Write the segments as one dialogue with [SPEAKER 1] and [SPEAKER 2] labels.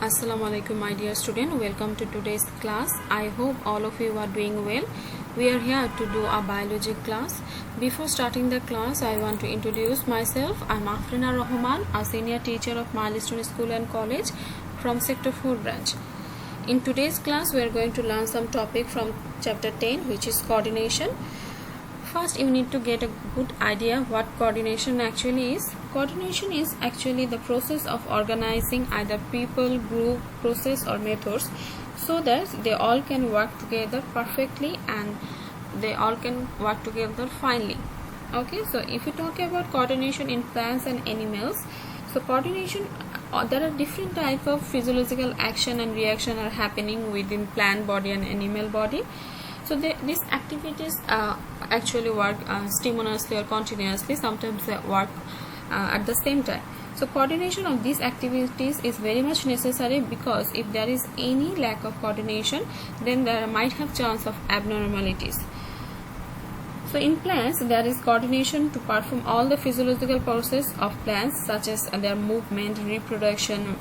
[SPEAKER 1] Assalamu alaikum my dear student, welcome to today's class. I hope all of you are doing well. We are here to do a biology class. Before starting the class, I want to introduce myself. I'm Afrina Rahman, a senior teacher of Milestone School and College from Sector 4 branch. In today's class, we are going to learn some topic from chapter 10, which is coordination. First, you need to get a good idea what coordination actually is. Coordination is actually the process of organizing either people, group, process or methods so that they all can work together perfectly and they all can work together finely. Okay, so if you talk about coordination in plants and animals, so coordination, there are different type of physiological action and reaction are happening within plant body and animal body. So these activities actually work simultaneously or continuously. Sometimes they work at the same time. So coordination of these activities is very much necessary, because if there is any lack of coordination, then there might have chance of abnormalities. So in plants, there is coordination to perform all the physiological process of plants, such as their movement, reproduction,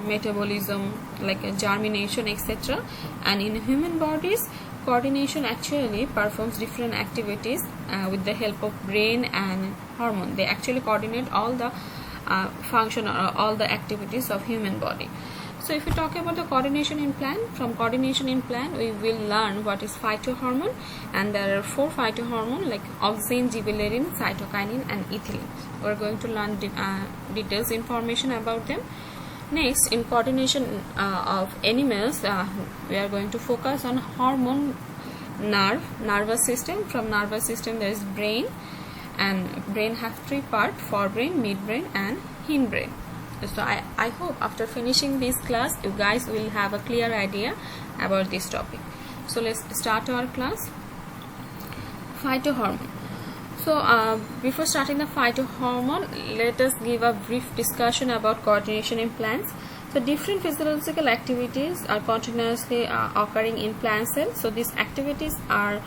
[SPEAKER 1] metabolism, like germination, etc. And in human bodies, coordination actually performs different activities with the help of brain and hormone. They actually coordinate all the function or all the activities of human body. So if we talk about the coordination in plant, from coordination in plant we will learn what is phytohormone, and there are 4 phytohormone like auxin, gibberellin, cytokinin and ethylene. We are going to learn details information about them. Next, in coordination of animals, we are going to focus on hormone, nervous system. From nervous system there is brain, and brain have 3 parts: forebrain, midbrain and hindbrain. So I hope after finishing this class you guys will have a clear idea about this topic. So let's start our class. Phytohormone. So before starting the phytohormone, let us give a brief discussion about coordination in plants. So different physiological activities are continuously occurring in plant cells. So these activities are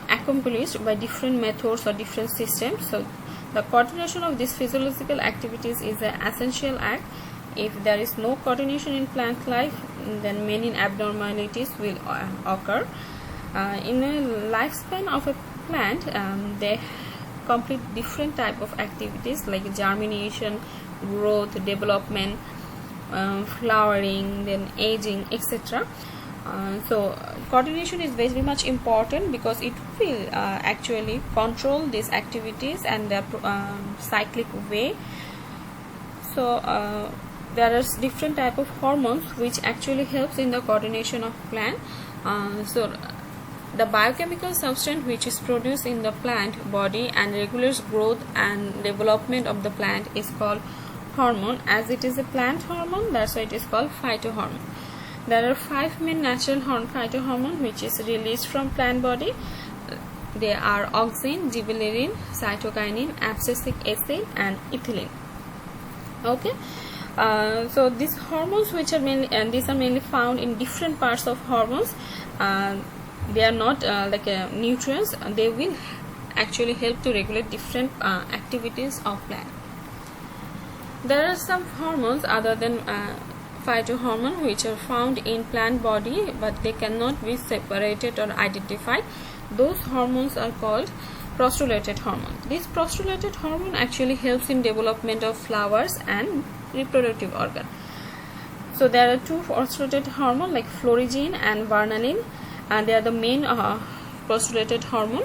[SPEAKER 1] accomplished by different methods or different systems. So the coordination of these physiological activities is an essential act. If there is no coordination in plant life, then many abnormalities will occur. In a lifespan of a plant, they complete different type of activities like germination, growth, development, flowering, then aging, etc. So coordination is very much important, because it will actually control these activities and their cyclic way. So there are different type of hormones which actually helps in the coordination of plant. So the biochemical substance which is produced in the plant body and regulates growth and development of the plant is called hormone. As it is a plant hormone, that's why it is called phytohormone. There are 5 main natural phytohormone which is released from plant body. They are auxin, gibberellin, cytokinin, abscisic acid and ethylene. Okay. So these hormones which are mainly, and these are mainly found in different parts of hormones. They are not like nutrients. They will actually help to regulate different activities of plant. There are some hormones other than phytohormone which are found in plant body, but they cannot be separated or identified. Those hormones are called prostulated hormone. This prostulated hormone actually helps in development of flowers and reproductive organ. So there are 2 prostulated hormone like florigine and vernalin, and they are the main prostulated hormone.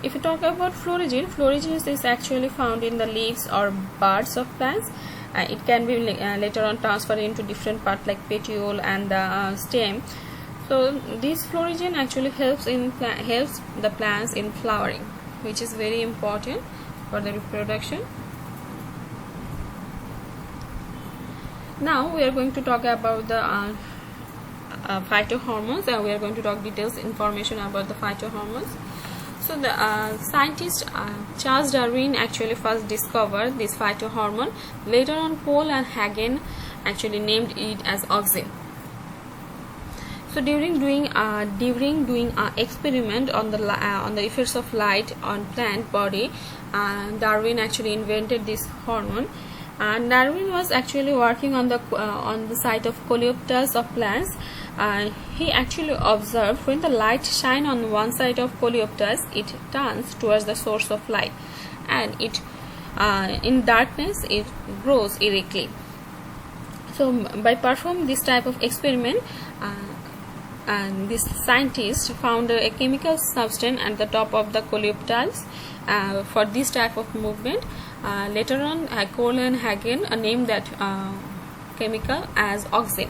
[SPEAKER 1] If you talk about florigine, florigine is actually found in the leaves or buds of plants. It can be later on transferred into different parts like petiole and the stem. So this florigine actually helps the plants in flowering, which is very important for the reproduction. Now we are going to talk about the phytohormones, and we are going to talk details information about the phytohormones. So the scientist Charles Darwin actually first discovered this phytohormone. Later on, Paul and Hagen actually named it as auxin. So during doing experiment on the effects of light on plant body, Darwin actually invented this hormone, Darwin was actually working on the site of coleoptils of plants. He actually observed when the light shine on one side of coleoptils, it turns towards the source of light, and it in darkness it grows erectly. So by performing this type of experiment, and this scientist found a chemical substance at the top of the coleoptils for this type of movement. Later on, Cole and Hagen named that chemical as auxin.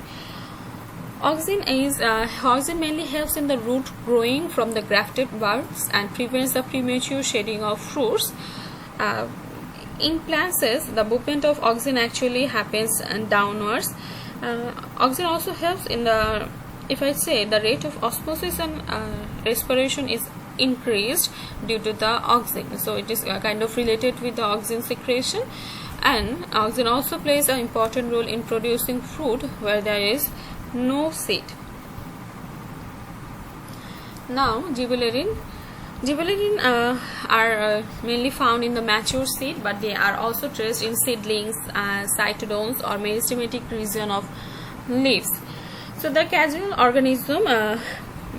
[SPEAKER 1] Auxin mainly helps in the root growing from the grafted buds and prevents the premature shedding of fruits. In plants, the movement of auxin actually happens downwards. Auxin also helps in the, if I say, the rate of osmosis and respiration is increased due to the auxin. So it is kind of related with the auxin secretion, and auxin also plays an important role in producing fruit where there is no seed. Now gibberellin are mainly found in the mature seed, but they are also traced in seedlings, cytodomes, or meristematic region of leaves. So the causal organism,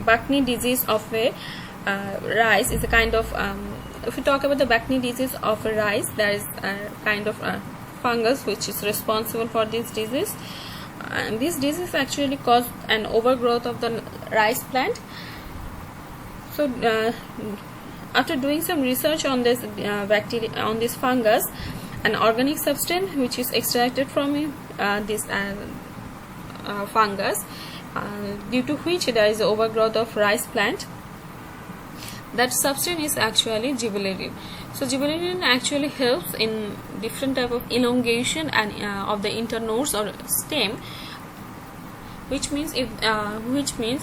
[SPEAKER 1] Buckney disease of a rice is a kind of, if we talk about the Buckney disease of a rice, there is a kind of fungus which is responsible for this disease, and this disease actually caused an overgrowth of the rice plant. So after doing some research on this bacteria, on this fungus, an organic substance which is extracted from this fungus, due to which there is overgrowth of rice plant, that substance is actually gibberellin. So gibberellin actually helps in different type of elongation and of the internodes or stem, which means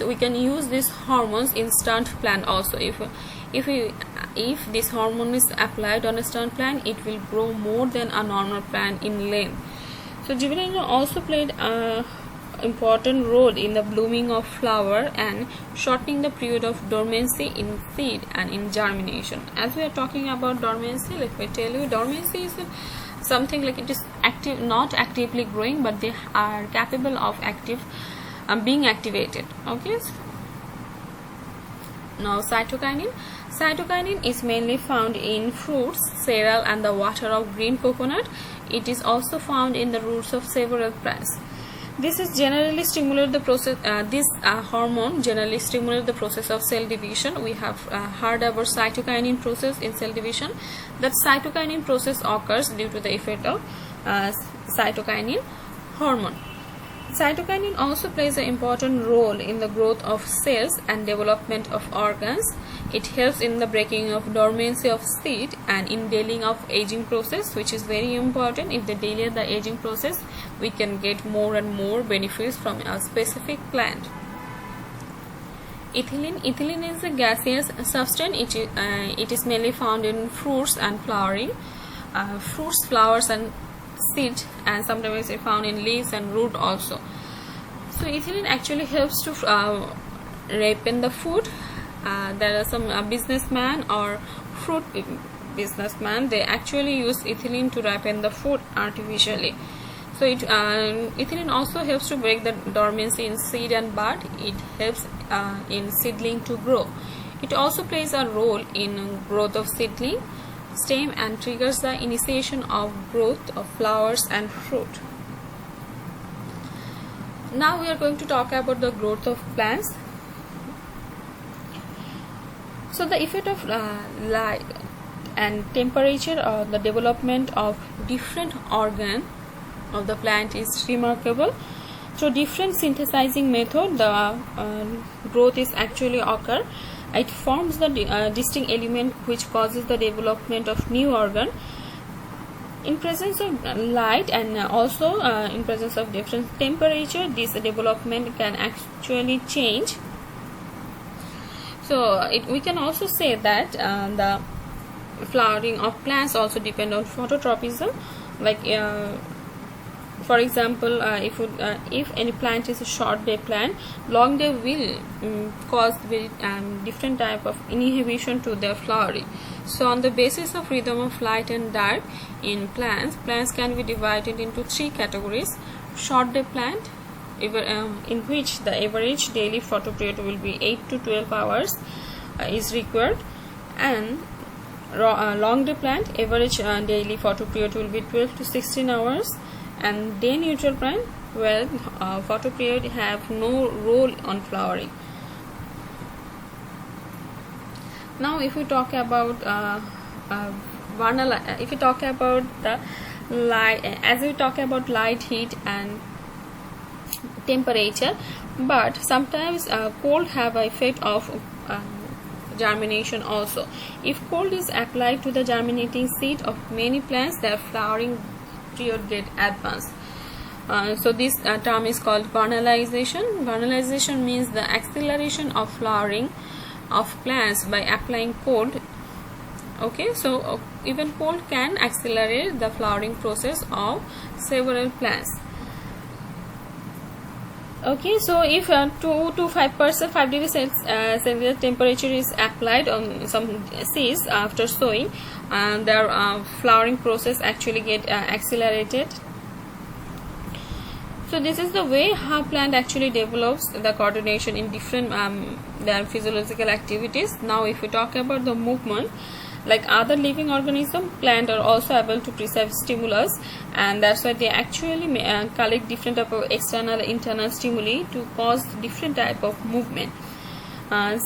[SPEAKER 1] we can use these hormones in stunt plant also. If this hormone is applied on a stunt plant, it will grow more than a normal plant in length. So gibberellin also played a important role in the blooming of flower and shortening the period of dormancy in seed and in germination. As we are talking about dormancy, let me tell you, dormancy is something like it is active, not actively growing, but they are capable of being activated. Okay. Now cytokinin is mainly found in fruits, cereal, and the water of green coconut. It is also found in the roots of several plants. This is generally stimulate the process. This hormone generally stimulates the process of cell division. We have heard about cytokinin process in cell division. That cytokinin process occurs due to the effect of cytokinin hormone. Cytokinin also plays an important role in the growth of cells and development of organs. It helps in the breaking of dormancy of seed and in delaying of aging process, which is very important. If they delay the aging process, we can get more and more benefits from a specific plant. Ethylene is a gaseous substance. It is mainly found in fruits and flowering, fruits, flowers, and seed, and sometimes it's found in leaves and root also. So ethylene actually helps to ripen the food. There are some businessman or fruit businessman, they actually use ethylene to ripen the food artificially. So ethylene also helps to break the dormancy in seed and bud. It helps in seedling to grow. It also plays a role in growth of seedling stem and triggers the initiation of growth of flowers and fruit. Now we are going to talk about the growth of plants. So the effect of light and temperature on the development of different organ of the plant is remarkable. Through different synthesizing method, the growth is actually occur. It forms the distinct element which causes the development of new organ. In presence of light and also in presence of different temperature, this development can actually change. So we can also say that the flowering of plants also depend on phototropism. Like For example, if any plant is a short day plant, long day will cause very different type of inhibition to their flowering. So on the basis of rhythm of light and dark in plants can be divided into three categories. Short day plant, in which the average daily photoperiod will be 8 to 12 hours is required, and long day plant, average daily photoperiod will be 12 to 16 hours, and day neutral plant, where photoperiod have no role on flowering. Now if we talk about if we talk about the light, as we talk about light, heat and temperature, but sometimes cold have an effect of germination also. If cold is applied to the germinating seed of many plants, their flowering period get advanced. So this term is called vernalization. Vernalization means the acceleration of flowering of plants by applying cold. Okay, so even cold can accelerate the flowering process of several plants. Okay, so if 2 to 5 degrees Celsius temperature is applied on some seeds after sowing, their flowering process actually get accelerated. So this is the way how plant actually develops the coordination in different their physiological activities. Now if we talk about the movement, like other living organism, plant are also able to perceive stimulus, and that's why they actually collect different type of external internal stimuli to cause different type of movement.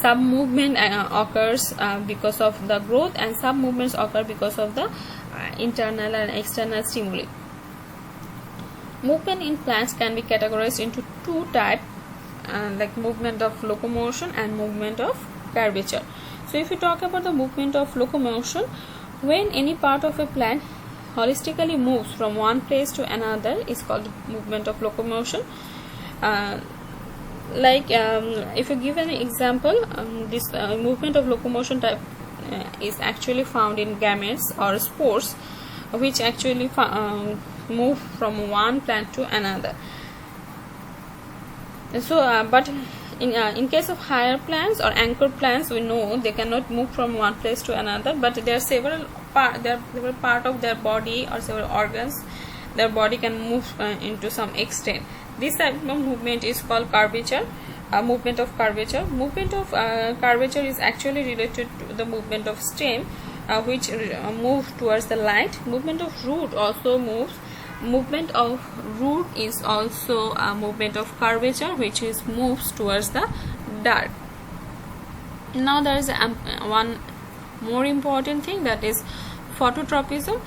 [SPEAKER 1] Some movement occurs because of the growth, and some movements occur because of the internal and external stimuli. Movement in plants can be categorized into two types, like movement of locomotion and movement of curvature. So if you talk about the movement of locomotion, when any part of a plant holistically moves from one place to another is called movement of locomotion. If you give an example, this movement of locomotion type is actually found in gametes or spores, which actually move from one plant to another. So but in case of higher plants or anchored plants, we know they cannot move from one place to another, but there are several part of their body or several organs their body can move into some extent. This type of movement is called curvature. Movement of curvature. Movement of curvature is actually related to the movement of stem, which move towards the light. Movement of root also moves. Movement of root is also a movement of curvature, which is moves towards the dark. Now there is one more important thing, that is phototropism.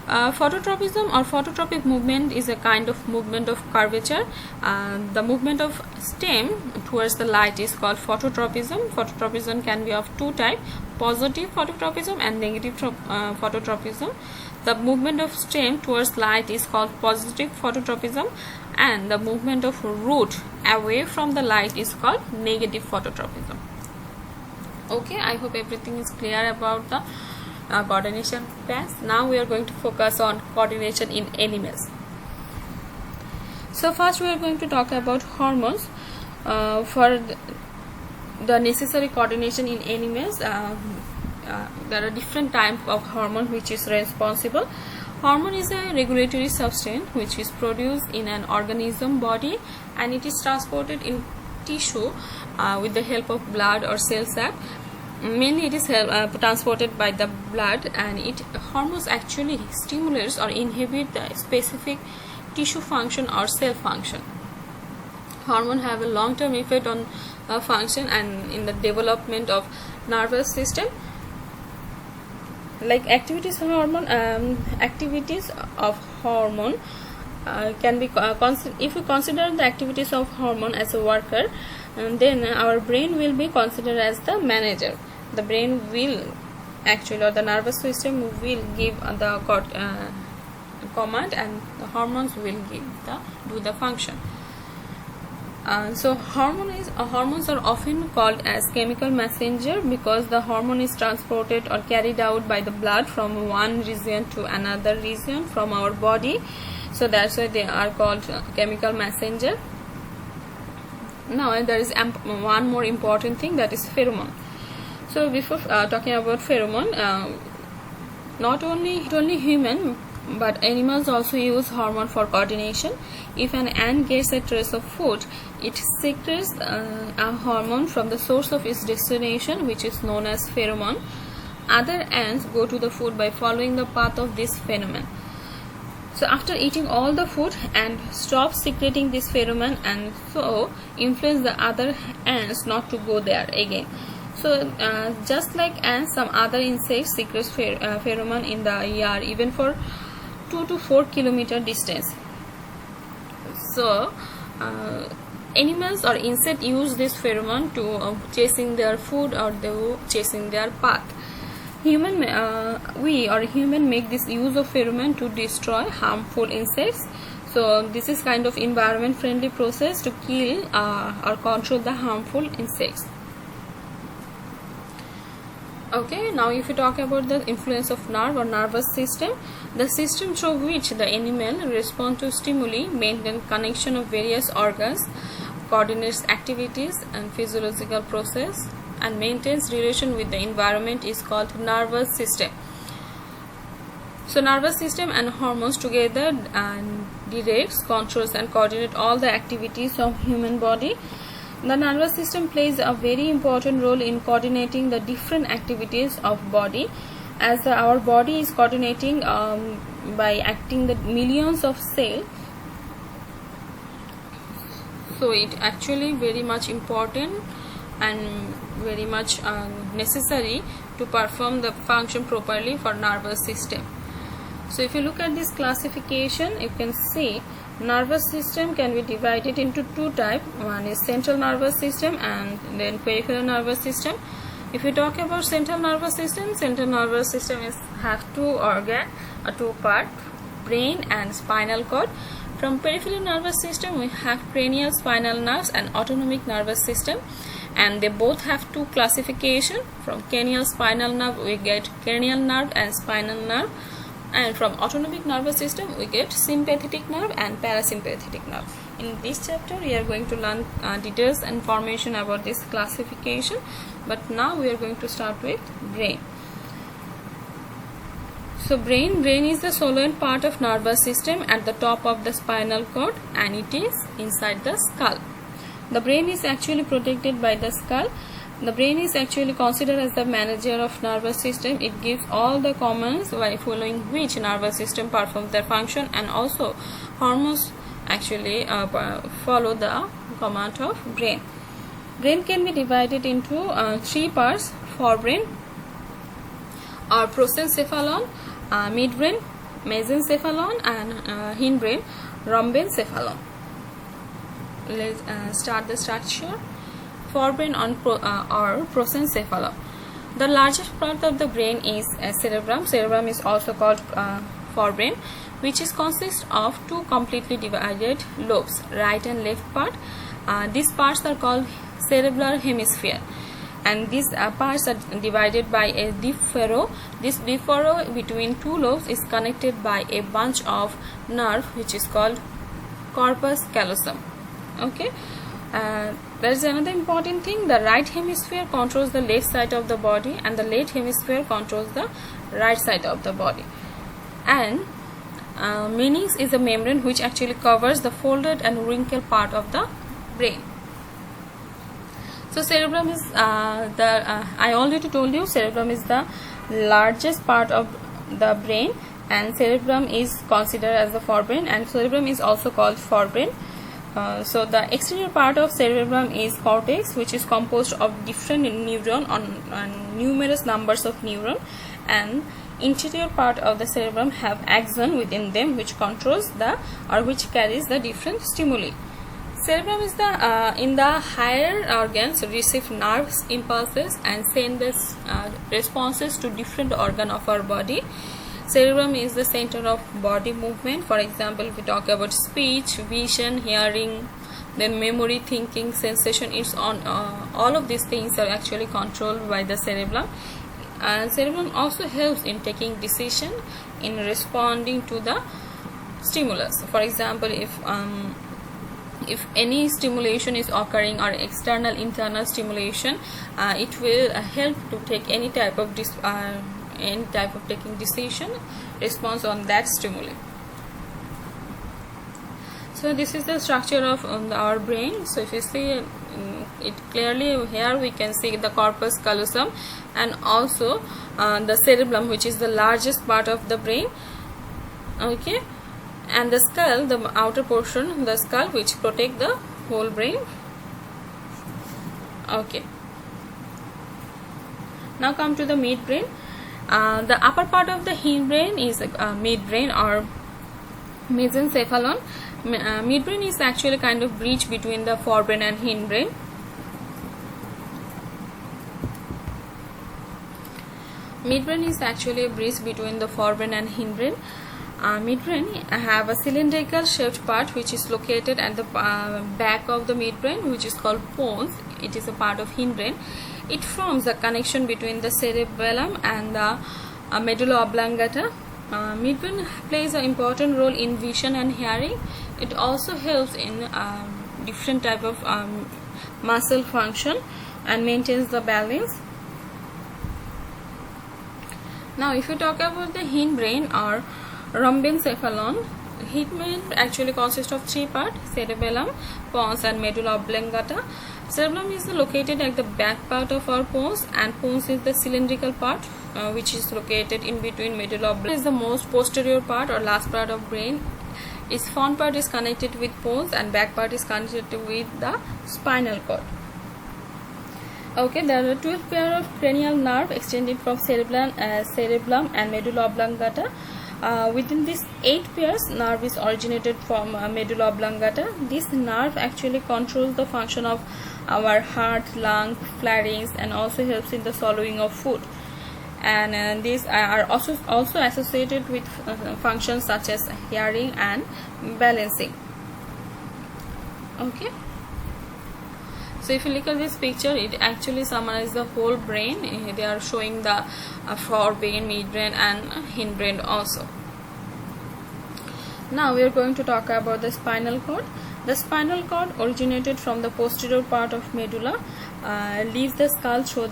[SPEAKER 1] Phototropism or phototropic movement is a kind of movement of curvature. The movement of stem towards the light is called phototropism. Phototropism can be of two types: positive phototropism and negative phototropism. The movement of stem towards light is called positive phototropism, and the movement of root away from the light is called negative phototropism. Okay, I hope everything is clear about the coordination plants. Now we are going to focus on coordination in animals. So first we are going to talk about hormones. For the necessary coordination in animals, there are different types of hormone which is responsible. Hormone is a regulatory substance which is produced in an organism body, and it is transported in tissue with the help of blood or cell sac. Mainly it is transported by the blood, and hormones actually stimulates or inhibit the specific tissue function or cell function. Hormone have a long-term effect on function and in the development of nervous system. Like activities of hormone can be if we consider the activities of hormone as a worker, then our brain will be considered as the manager. The brain will actually, or the nervous system will give the command, and the hormones will do the function. So hormones are often called as chemical messenger because the hormone is transported or carried out by the blood from one region to another region from our body. So that's why they are called chemical messenger. Now there is one more important thing, that is pheromone. So before talking about pheromone, not only human but animals also use hormone for coordination. If an ant gets a trace of food, it secretes a hormone from the source of its destination, which is known as pheromone. Other ants go to the food by following the path of this phenomenon. So after eating all the food, and stop secreting this pheromone, and so influence the other ants not to go there again. So just like ants, some other insects secrete pheromone in the air even for 2 to 4 kilometer distance. So animals or insects use this pheromone to chasing their food or chasing their path. Human make this use of pheromone to destroy harmful insects. So this is kind of environment friendly process to kill or control the harmful insects. Okay, now if you talk about the influence of nerve or nervous system, the system through which the animal responds to stimuli, maintain connection of various organs, coordinates activities and physiological process, and maintains relation with the environment is called nervous system. So nervous system and hormones together directs, controls and coordinate all the activities of human body. The nervous system plays a very important role in coordinating the different activities of body, as our body is coordinating by acting the millions of cells. So it actually very much important and very much necessary to perform the function properly for nervous system. So if you look at this classification, you can see nervous system can be divided into two types. One is central nervous system and then peripheral nervous system. If we talk about central nervous system have two organs, two parts, brain and spinal cord. From peripheral nervous system we have cranial spinal nerves and autonomic nervous system, and they both have two classification. From cranial spinal nerve we get cranial nerve and spinal nerve, and from autonomic nervous system we get sympathetic nerve and parasympathetic nerve. In this chapter we are going to learn details and information about this classification, but now we are going to start with brain. So brain is the solenoid part of nervous system at the top of the spinal cord, and it is inside the skull. The brain is actually protected by the skull. The brain is actually considered as the manager of nervous system. It gives all the commands by following which nervous system performs their function, and also hormones actually follow the command of brain. Brain can be divided into three parts: forebrain or prosencephalon, midbrain, mesencephalon, and hindbrain, rhombencephalon. Let's start the structure. Forebrain or prosencephalon. The largest part of the brain is cerebrum. Cerebrum is also called forebrain, which consists of two completely divided lobes, right and left part. These parts are called cerebral hemisphere, and these parts are divided by a deep furrow. This deep furrow between two lobes is connected by a bunch of nerve, which is called corpus callosum. Okay. There is another important thing. The right hemisphere controls the left side of the body, and the left hemisphere controls the right side of the body. And meninx is a membrane which actually covers the folded and wrinkled part of the brain. So cerebrum is I already told you, cerebrum is the largest part of the brain, and cerebrum is considered as the forebrain, and cerebrum is also called forebrain. So the exterior part of cerebrum is cortex, which is composed of different neurons on numerous numbers of neurons, and interior part of the cerebrum have axon within them, which controls which carries the different stimuli. Cerebrum is the in the higher organs receive nerves impulses and send this responses to different organ of our body. Cerebrum is the center of body movement. For example, if we talk about speech, vision, hearing, then memory, thinking, sensation, it's on all of these things are actually controlled by the cerebrum. And cerebrum also helps in taking decision, in responding to the stimulus. For example, if any stimulation is occurring or external internal stimulation, it will help to take any type of taking decision response on that stimuli. So this is the structure of our brain. So if you see it clearly, here we can see the corpus callosum and also the cerebellum, which is the largest part of the brain. Okay, and the skull, the outer portion, the skull, which protect the whole brain. Okay, now come to the midbrain. The upper part of the hindbrain is midbrain or mesencephalon. Midbrain is actually kind of bridge between the forebrain and hindbrain. Midbrain is actually a bridge between the forebrain and hindbrain. Midbrain have a cylindrical shaped part which is located at the back of the midbrain, which is called pons. It is a part of hindbrain. It forms a connection between the cerebellum and the medulla oblongata. Midbrain plays an important role in vision and hearing. It also helps in different type of muscle function and maintains the balance. Now if you talk about the hindbrain or rhombencephalon, hindbrain actually consists of three parts: cerebellum, pons and medulla oblongata. Cerebellum is located at the back part of our pons, and pons is the cylindrical part which is located in between medulla oblongata. Is the most posterior part or last part of brain. Its front part is connected with pons and back part is connected with the spinal cord. Okay, there are 12 pairs of cranial nerve extended from cerebellum and medulla oblongata. Within these 8 pairs, nerve is originated from medulla oblongata. This nerve actually controls the function of our heart, lung, pharynx, and also helps in the swallowing of food. And these are also associated with functions such as hearing and balancing. Okay. So if you look at this picture, it actually summarizes the whole brain. They are showing the forebrain, midbrain and hindbrain also. Now we are going to talk about the spinal cord. The spinal cord originated from the posterior part of medulla, leaves the skull through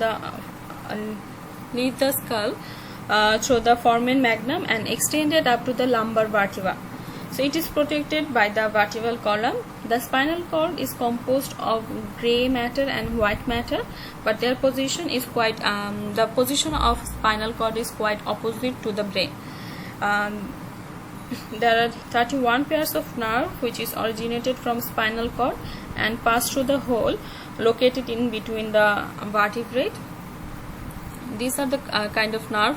[SPEAKER 1] the foramen magnum and extended up to the lumbar vertebra. So it is protected by the vertebral column. The spinal cord is composed of gray matter and white matter, but their position is quite the position of spinal cord is quite opposite to the brain. There are 31 pairs of nerve which is originated from spinal cord and pass through the hole located in between the vertebrae. These are the kind of nerve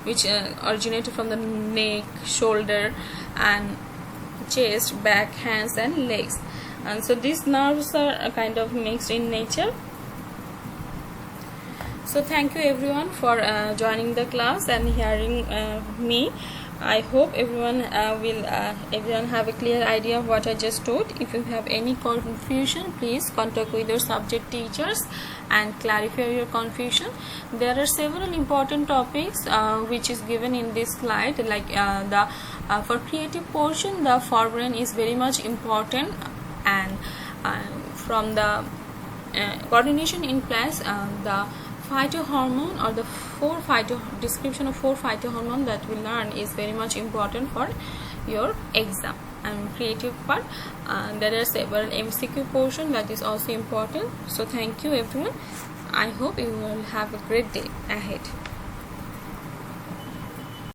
[SPEAKER 1] which originated from the neck, shoulder and chest, back, hands and legs. And so these nerves are kind of mixed in nature. So thank you everyone for joining the class and hearing me. I hope everyone everyone have a clear idea of what I just taught. If you have any confusion, please contact with your subject teachers and clarify your confusion. There are several important topics which is given in this slide, like for creative portion, the forebrain is very much important, and from the coordination in class, the phytohormone or the description of 4 phytohormone that we learn is very much important for your exam. And creative part, there are several MCQ portion that is also important. So thank you everyone. I hope you will have a great day ahead.